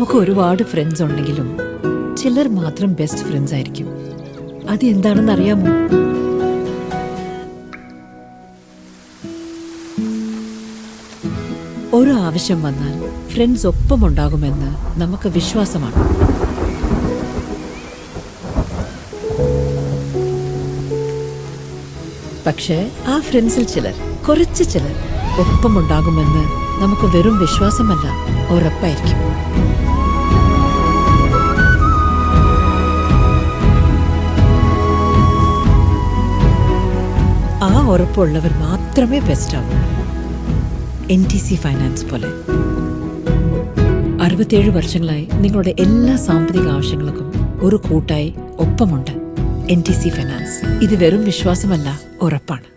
നമുക്ക് ഒരുപാട് ഫ്രണ്ട്സ് ഉണ്ടെങ്കിലും ചിലർ മാത്രം ബെസ്റ്റ് ഫ്രണ്ട്സ് ആയിരിക്കും. അത് എന്താണെന്ന് അറിയാമോ? ഒരു ആവശ്യം വന്നാൽ ഫ്രണ്ട്സ് ഒപ്പമുണ്ടാകുമെന്ന് നമുക്ക് വിശ്വാസമാണ്. പക്ഷേ ആ ഫ്രണ്ട്സിൽ കുറച്ച് ചിലർ ഒപ്പമുണ്ടാകുമെന്ന് നമുക്ക് വെറും വിശ്വാസമല്ല, ഉറപ്പായിരിക്കും. ആ ഉറപ്പുള്ളവർ മാത്രമേ ബെസ്റ്റ് ആവൂ. NTC ഫൈനാൻസ് പോലെ 67 വർഷങ്ങളായി നിങ്ങളുടെ എല്ലാ സാമ്പത്തിക ആവശ്യങ്ങൾക്കും ഒരു കൂട്ടായി ഒപ്പമുണ്ട് NTC ഫൈനാൻസ്. ഇത് വെറും വിശ്വാസമല്ല, ഉറപ്പാണ്.